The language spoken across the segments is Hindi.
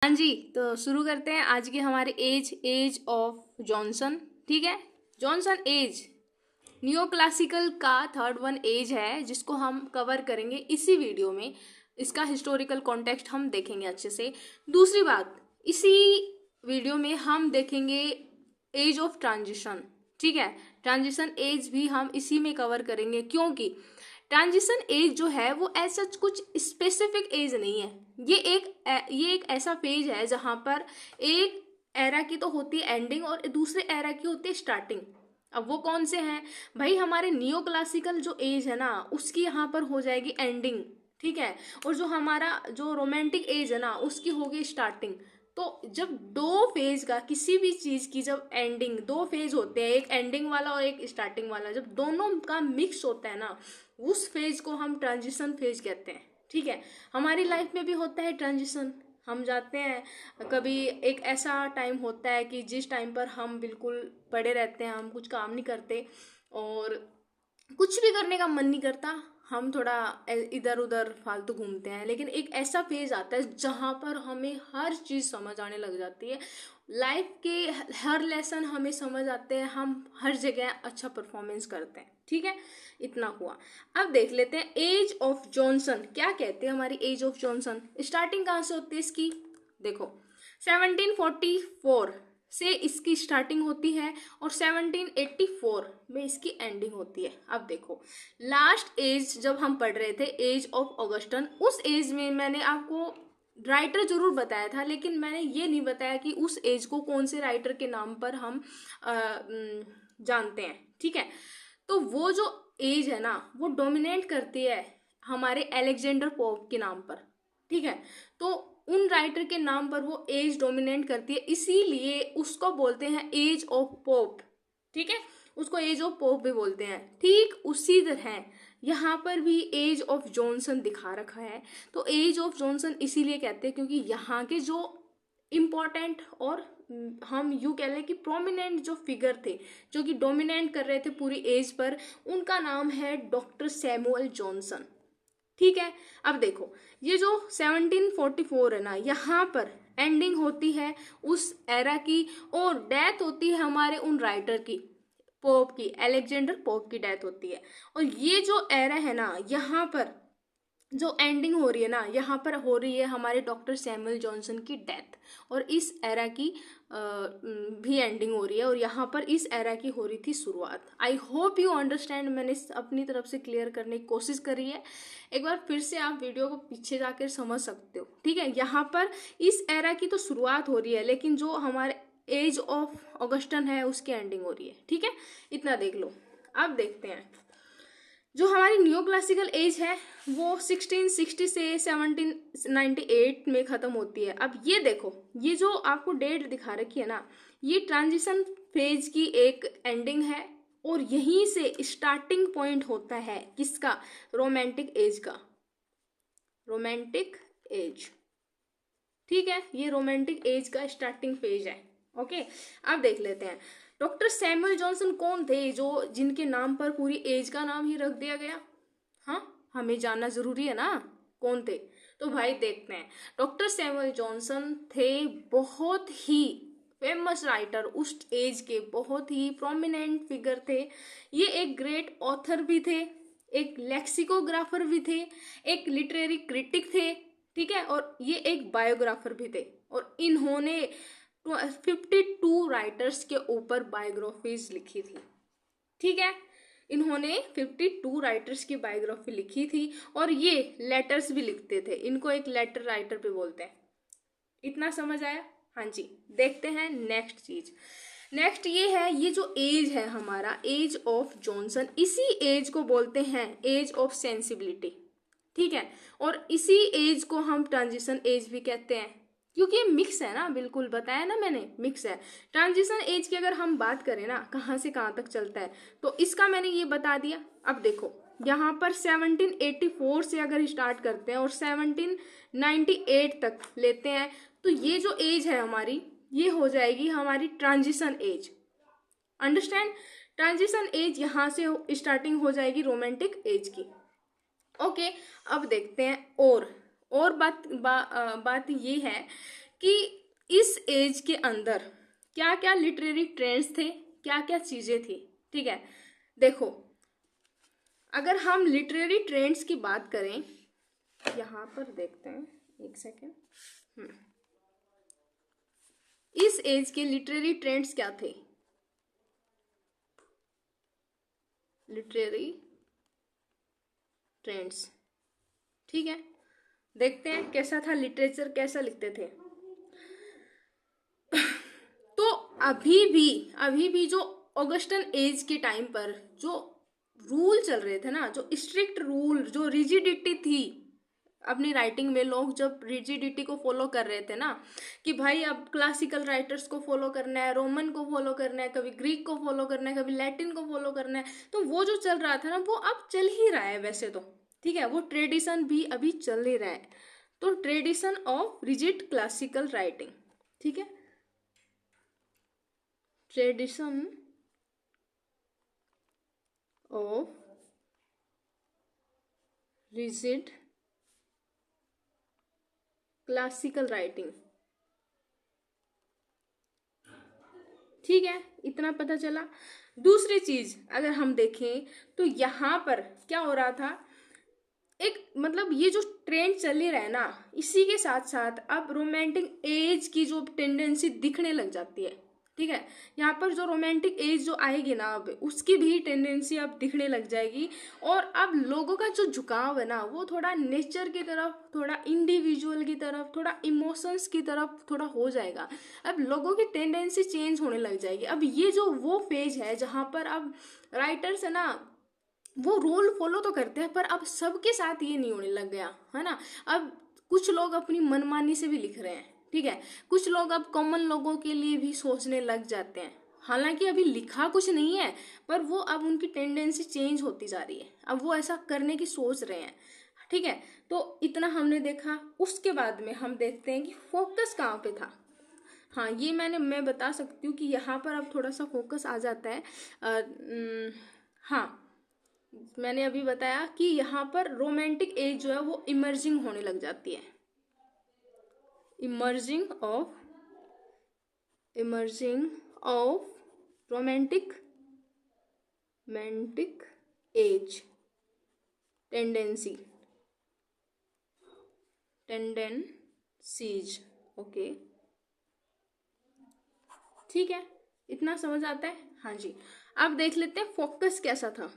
हाँ जी, तो शुरू करते हैं आज के हमारे एज ऑफ जॉनसन। ठीक है, जॉनसन एज न्यो क्लासिकल का थर्ड वन एज है जिसको हम कवर करेंगे इसी वीडियो में। इसका हिस्टोरिकल कॉन्टेक्स्ट हम देखेंगे अच्छे से। दूसरी बात, इसी वीडियो में हम देखेंगे एज ऑफ ट्रांजिशन। ठीक है, ट्रांजिशन एज भी हम इसी में कवर करेंगे क्योंकि ट्रांजिशन एज जो है वो ऐसा कुछ स्पेसिफिक एज नहीं है। ये एक ऐसा फेज है जहां पर एक एरा की तो होती है एंडिंग और दूसरे एरा की होती है स्टार्टिंग। अब वो कौन से हैं भाई? हमारे नियो क्लासिकल जो एज है ना उसकी यहाँ पर हो जाएगी एंडिंग। ठीक है, और जो हमारा जो रोमांटिक एज है ना उसकी होगी स्टार्टिंग। तो जब दो फेज का किसी भी चीज की जब एंडिंग, दो फेज होते हैं, एक एंडिंग वाला और एक स्टार्टिंग वाला, जब दोनों का मिक्स होता है ना उस फेज को हम ट्रांजिशन फेज कहते हैं। ठीक है, हमारी लाइफ में भी होता है ट्रांजिशन। हम जाते हैं कभी, एक ऐसा टाइम होता है कि जिस टाइम पर हम बिल्कुल पड़े रहते हैं, हम कुछ काम नहीं करते और कुछ भी करने का मन नहीं करता, हम थोड़ा इधर उधर फालतू घूमते हैं। लेकिन एक ऐसा फेज आता है जहां पर हमें हर चीज समझ आने लग जाती है, लाइफ के हर लेसन हमें समझ आते हैं, हम हर जगह अच्छा परफॉर्मेंस करते हैं। ठीक है, इतना हुआ। अब देख लेते हैं एज ऑफ जॉनसन क्या कहते हैं। हमारी एज ऑफ जॉनसन स्टार्टिंग कहाँ से होती है इसकी? देखो, 1744 से इसकी स्टार्टिंग होती है और 1784 में इसकी एंडिंग होती है। अब देखो, लास्ट एज जब हम पढ़ रहे थे एज ऑफ ऑगस्टन, उस एज में मैंने आपको राइटर जरूर बताया था, लेकिन मैंने ये नहीं बताया कि उस एज को कौन से राइटर के नाम पर हम जानते हैं। ठीक है, तो वो जो एज है ना वो डोमिनेट करती है हमारे अलेक्जेंडर पोप के नाम पर। ठीक है, तो उन राइटर के नाम पर वो एज डोमिनेट करती है, इसीलिए उसको बोलते हैं एज ऑफ पोप। ठीक है, उसको एज ऑफ पोप भी बोलते हैं। ठीक उसी तरह यहाँ पर भी एज ऑफ जॉनसन दिखा रखा है। तो एज ऑफ जॉनसन इसीलिए कहते हैं क्योंकि यहाँ के जो इम्पोर्टेंट और हम यूँ कह लें कि प्रोमिनेंट जो फिगर थे, जो कि डोमिनेट कर रहे थे पूरी एज पर, उनका नाम है डॉक्टर सैमुअल जॉनसन। ठीक है, अब देखो, ये जो 1744 है ना यहाँ पर एंडिंग होती है उस एरा की और डेथ होती है हमारे उन राइटर की, पोप की, अलेक्जेंडर पोप की डेथ होती है। और ये जो एरा है ना यहाँ पर जो एंडिंग हो रही है ना यहाँ पर हो रही है हमारे डॉक्टर सैमुअल जॉनसन की डेथ, और इस एरा की भी एंडिंग हो रही है और यहाँ पर इस एरा की हो रही थी शुरुआत। आई होप यू अंडरस्टैंड, मैंने अपनी तरफ से क्लियर करने की कोशिश करी है। एक बार फिर से आप वीडियो को पीछे जाकर समझ सकते हो। ठीक है, यहाँ पर इस एरा की तो शुरुआत हो रही है लेकिन जो हमारे एज ऑफ ऑगस्टन है उसकी एंडिंग हो रही है। ठीक है, इतना देख लो। अब देखते हैं जो हमारी न्यू क्लासिकल एज है वो 1660 से 1798 में ख़त्म होती है। अब ये देखो, ये जो आपको डेट दिखा रखी है ना ये ट्रांजिशन फेज की एक एंडिंग है और यहीं से स्टार्टिंग पॉइंट होता है किसका? रोमांटिक एज का। रोमांटिक एज, ठीक है, ये रोमांटिक एज का स्टार्टिंग फेज है। ओके, अब देख लेते हैं डॉक्टर सैमुअल जॉनसन कौन थे जो जिनके नाम पर पूरी एज का नाम ही रख दिया गया। हाँ, हमें जानना जरूरी है ना कौन थे। तो भाई देखते हैं, डॉक्टर सैमुअल जॉनसन थे बहुत ही फेमस राइटर, उस एज के बहुत ही प्रोमिनेंट फिगर थे। ये एक ग्रेट ऑथर भी थे, एक लेक्सिकोग्राफर भी थे, एक लिटरेरी क्रिटिक थे। ठीक है, और ये एक बायोग्राफर भी थे और इन्होंने 52 राइटर्स के ऊपर बायोग्राफीज लिखी थी। ठीक है, इन्होंने 52 राइटर्स की बायोग्राफी लिखी थी और ये लेटर्स भी लिखते थे। इनको एक लेटर राइटर भी बोलते हैं। इतना समझ आया? हाँ जी, देखते हैं नेक्स्ट चीज। नेक्स्ट ये है, ये जो एज है हमारा एज ऑफ जॉनसन, इसी एज को बोलते हैं एज ऑफ सेंसिबिलिटी। ठीक है, और इसी एज को हम ट्रांजिशन एज भी कहते हैं क्योंकि ये मिक्स है ना, बिल्कुल बताया ना मैंने, मिक्स है। ट्रांजिशन एज की अगर हम बात करें ना कहाँ से कहाँ तक चलता है तो इसका मैंने ये बता दिया। अब देखो यहाँ पर 1784 से अगर स्टार्ट करते हैं और 1798 तक लेते हैं तो ये जो एज है हमारी ये हो जाएगी हमारी transition edge. Understand? Transition edge यहाँ से स्टार्टिंग हो जाएगी रोमांटिक एज की। ओके, अब देखते हैं और बात ये है कि इस एज के अंदर क्या क्या लिटरेरी ट्रेंड्स थे, क्या क्या चीजें थी। ठीक है, देखो अगर हम लिटरेरी ट्रेंड्स की बात करें, यहाँ पर देखते हैं, एक सेकेंड। इस एज के लिटरेरी ट्रेंड्स क्या थे, लिटरेरी ट्रेंड्स। ठीक है, देखते हैं कैसा था लिटरेचर, कैसा लिखते थे। तो अभी भी जो ऑगस्टन एज के टाइम पर जो रूल चल रहे थे ना, जो स्ट्रिक्ट रूल, जो रिजिडिटी थी अपनी राइटिंग में, लोग जब रिजिडिटी को फॉलो कर रहे थे ना, कि भाई अब क्लासिकल राइटर्स को फॉलो करना है, रोमन को फॉलो करना है, कभी ग्रीक को फॉलो करना है, कभी लैटिन को फॉलो करना है, तो वो जो चल रहा था ना वो अब चल ही रहा है वैसे तो। ठीक है, वो ट्रेडिशन भी अभी चल ही रहा है, तो tradition of rigid classical writing. ठीक है, tradition of rigid classical writing. ठीक है, इतना पता चला। दूसरी चीज अगर हम देखें तो यहाँ पर क्या हो रहा था, एक मतलब ये जो ट्रेंड चल ही रहा है ना, इसी के साथ साथ अब रोमांटिक एज की जो टेंडेंसी दिखने लग जाती है। ठीक है, यहाँ पर जो रोमांटिक एज जो आएगी ना अब, उसकी भी टेंडेंसी अब दिखने लग जाएगी। और अब लोगों का जो झुकाव है ना, वो थोड़ा नेचर की तरफ, थोड़ा इंडिविजुअल की तरफ, थोड़ा इमोशंस की तरफ थोड़ा हो जाएगा। अब लोगों की टेंडेंसी चेंज होने लग जाएगी। अब ये जो वो फेज है जहाँ पर अब राइटर्स है ना, वो रूल फॉलो तो करते हैं, पर अब सबके साथ ये नहीं होने लग गया है ना। अब कुछ लोग अपनी मनमानी से भी लिख रहे हैं। ठीक है, कुछ लोग अब कॉमन लोगों के लिए भी सोचने लग जाते हैं, हालांकि अभी लिखा कुछ नहीं है, पर वो अब उनकी टेंडेंसी चेंज होती जा रही है, अब वो ऐसा करने की सोच रहे हैं। ठीक है, तो इतना हमने देखा। उसके बाद में हम देखते हैं कि फोकस कहाँ पे था। हाँ, ये मैं बता सकती हूँ कि यहाँ पर अब थोड़ा सा फोकस आ जाता है। हाँ, मैंने अभी बताया कि यहाँ पर रोमांटिक एज जो है वो इमर्जिंग होने लग जाती है। Emerging of romantic as tendencies. Okay, ठीक है, इतना समझ आता है। हाँ जी, अब देख लेते हैं फोकस कैसा था,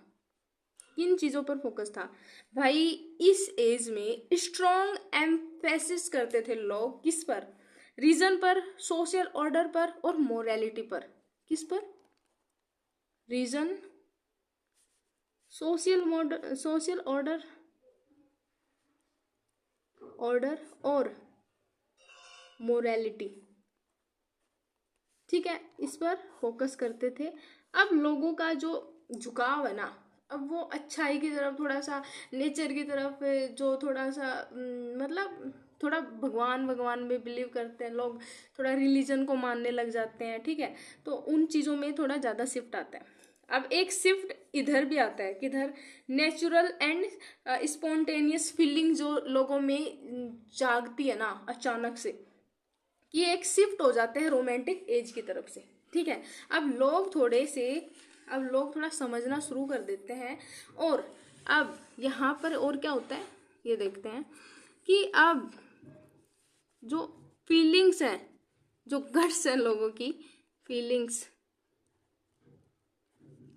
किन चीजों पर फोकस था। भाई इस एज में स्ट्रॉन्ग एम्फेसिस करते थे लोग, किस पर, रीजन पर, सोशल ऑर्डर पर और मोरालिटी पर। किस पर, रीजन, सोशल ऑर्डर और मोरालिटी। ठीक है, इस पर फोकस करते थे। अब लोगों का जो झुकाव है ना, अब वो अच्छाई की तरफ, थोड़ा सा नेचर की तरफ, जो थोड़ा सा मतलब थोड़ा भगवान में बिलीव करते हैं लोग, थोड़ा रिलीजन को मानने लग जाते हैं। ठीक है, तो उन चीज़ों में थोड़ा ज़्यादा शिफ्ट आता है। अब एक शिफ्ट इधर भी आता है, किधर, नेचुरल एंड स्पॉन्टेनियस फीलिंग जो लोगों में जागती है ना अचानक से, ये एक शिफ्ट हो जाते हैं रोमांटिक एज की तरफ से। ठीक है, अब लोग थोड़ा समझना शुरू कर देते हैं। और अब यहाँ पर और क्या होता है ये देखते हैं कि अब जो फीलिंग्स हैं, जो गट्स हैं लोगों की फीलिंग्स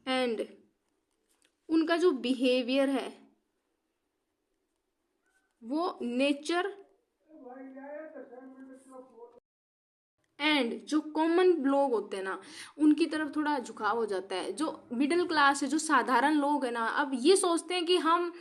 एंड उनका जो बिहेवियर है, वो नेचर एंड जो कॉमन लोग होते हैं ना, उनकी तरफ थोड़ा झुकाव हो जाता है। जो मिडिल क्लास है, जो साधारण लोग है ना, अब ये सोचते हैं कि हम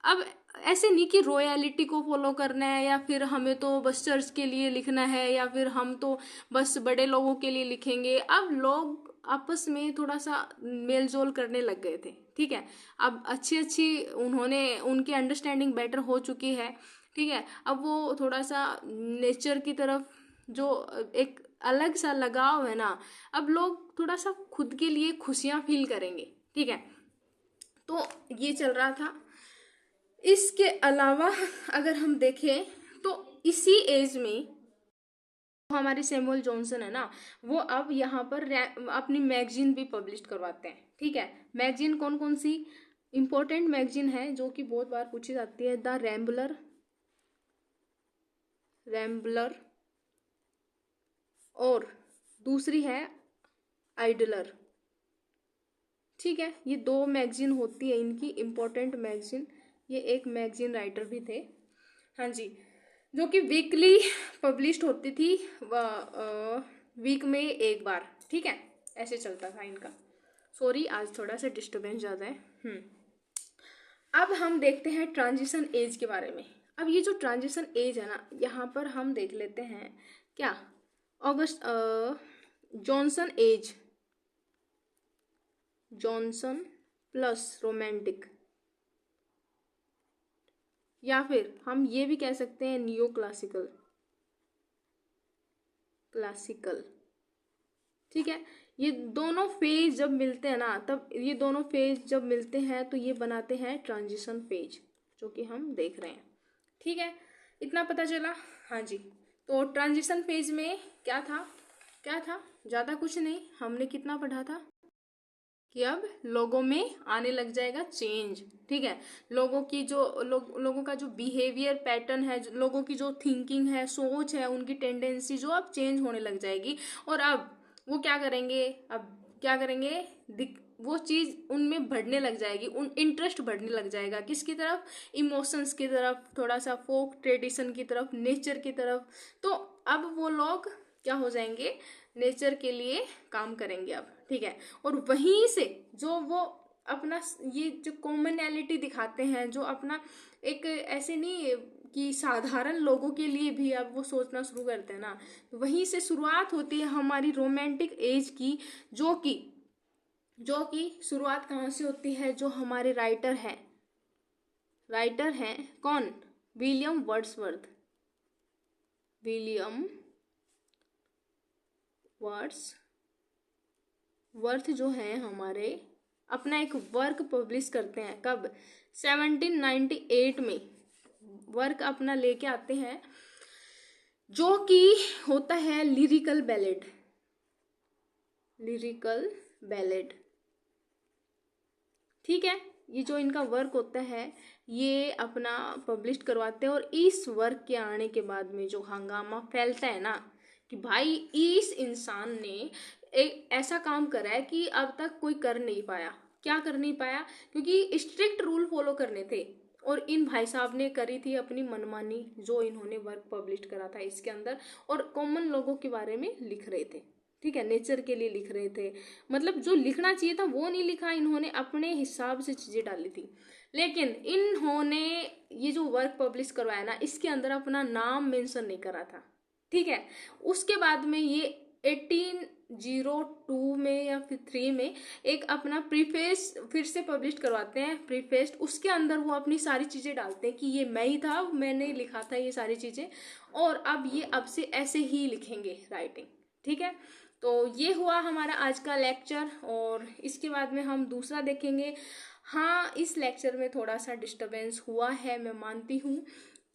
अब ऐसे नहीं कि रॉयलिटी को फॉलो करना है, या फिर हमें तो बस चर्च के लिए लिखना है, या फिर हम तो बस बड़े लोगों के लिए लिखेंगे। अब लोग आपस में थोड़ा सा मेल जोल करने लग गए थे। ठीक है, अब अच्छी उन्होंने, उनकी अंडरस्टैंडिंग बेटर हो चुकी है। ठीक है, अब वो थोड़ा सा नेचर की तरफ जो एक अलग सा लगाव है ना, अब लोग थोड़ा सा खुद के लिए खुशियां फील करेंगे। ठीक है, तो ये चल रहा था। इसके अलावा अगर हम देखें तो इसी एज में हमारे सैमुअल जॉनसन है ना, वो अब यहाँ पर अपनी मैगजीन भी पब्लिश करवाते हैं। ठीक है, मैगजीन कौन कौन सी इंपॉर्टेंट मैगजीन है जो कि बहुत बार पूछी जाती है? द रैम्बलर, रैम्बलर, और दूसरी है आइडलर। ठीक है, ये दो मैगजीन होती है इनकी इम्पोर्टेंट मैगजीन। ये एक मैगजीन राइटर भी थे, हाँ जी, जो कि वीकली पब्लिश्ड होती थी, वीक में एक बार। ठीक है, ऐसे चलता था इनका। सॉरी, आज थोड़ा सा डिस्टर्बेंस ज़्यादा है। अब हम देखते हैं ट्रांजिशन एज के बारे में। अब ये जो ट्रांजिशन एज है ना, यहाँ पर हम देख लेते हैं क्या, Johnson edge, Johnson plus romantic, या फिर हम ये भी कह सकते हैं नियो क्लासिकल, क्लासिकल। ठीक है, ये दोनों फेज जब मिलते हैं ना, तब ये दोनों फेज जब मिलते हैं तो ये बनाते हैं ट्रांजिशन फेज, जो कि हम देख रहे हैं। ठीक है, इतना पता चला। हाँ जी, तो ट्रांजिशन फेज में क्या था, क्या था, ज़्यादा कुछ नहीं। हमने कितना पढ़ा था कि अब लोगों में आने लग जाएगा चेंज। ठीक है, लोगों की जो लोगों का जो बिहेवियर पैटर्न है, लोगों की जो थिंकिंग है, सोच है, उनकी टेंडेंसी जो अब चेंज होने लग जाएगी। और अब वो क्या करेंगे, अब क्या करेंगे, वो चीज़ उनमें बढ़ने लग जाएगी, उन इंटरेस्ट बढ़ने लग जाएगा किसकी तरफ, इमोशंस की तरफ, थोड़ा सा फोक ट्रेडिशन की तरफ, नेचर की तरफ। तो अब वो लोग क्या हो जाएंगे, नेचर के लिए काम करेंगे अब। ठीक है, और वहीं से जो वो अपना ये जो कॉमनैलिटी दिखाते हैं, जो अपना एक ऐसे नहीं कि साधारण लोगों के लिए भी अब वो सोचना शुरू करते हैं ना, तो वहीं से शुरुआत होती है हमारी रोमांटिक एज की, जो कि शुरुआत कहाँ से होती है, जो हमारे राइटर हैं कौन, विलियम वर्ड्सवर्थ, विलियम वर्थ जो है हमारे, अपना एक वर्क पब्लिश करते हैं। कब, 1798 में वर्क अपना लेके आते हैं, जो कि होता है लिरिकल बैलेड, लिरिकल बैलेड। ठीक है, ये जो इनका वर्क होता है ये अपना पब्लिश करवाते हैं। और इस वर्क के आने के बाद में जो हंगामा फैलता है ना, कि भाई इस इंसान ने एक ऐसा काम करा है कि अब तक कोई कर नहीं पाया। क्या कर नहीं पाया, क्योंकि स्ट्रिक्ट रूल फॉलो करने थे, और इन भाई साहब ने करी थी अपनी मनमानी, जो इन्होंने वर्क पब्लिश करा था इसके अंदर, और कॉमन लोगों के बारे में लिख रहे थे। ठीक है, नेचर के लिए लिख रहे थे, मतलब जो लिखना चाहिए था वो नहीं लिखा, इन्होंने अपने हिसाब से चीज़ें डाली थी। लेकिन इन्होंने ये जो वर्क पब्लिश करवाया ना, इसके अंदर अपना नाम मेंशन नहीं करा था। ठीक है, उसके बाद में ये 1802 में या फिर 3 में एक अपना प्रीफेस फिर से पब्लिश करवाते हैं, प्रीफेस। उसके अंदर वो अपनी सारी चीज़ें डालते हैं कि ये मैं ही था, मैंने लिखा था ये सारी चीज़ें, और अब ये अब से ऐसे ही लिखेंगे राइटिंग। ठीक है, तो ये हुआ हमारा आज का लेक्चर, और इसके बाद में हम दूसरा देखेंगे। हाँ, इस लेक्चर में थोड़ा सा डिस्टरबेंस हुआ है, मैं मानती हूँ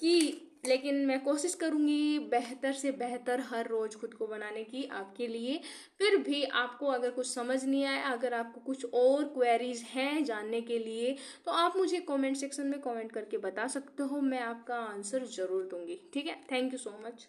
कि, लेकिन मैं कोशिश करूँगी बेहतर से बेहतर हर रोज़ खुद को बनाने की आपके लिए। फिर भी आपको अगर कुछ समझ नहीं आया, अगर आपको कुछ और क्वेरीज हैं जानने के लिए, तो आप मुझे कमेंट सेक्शन में कमेंट करके बता सकते हो, मैं आपका आंसर ज़रूर दूंगी। ठीक है, थैंक यू सो मच।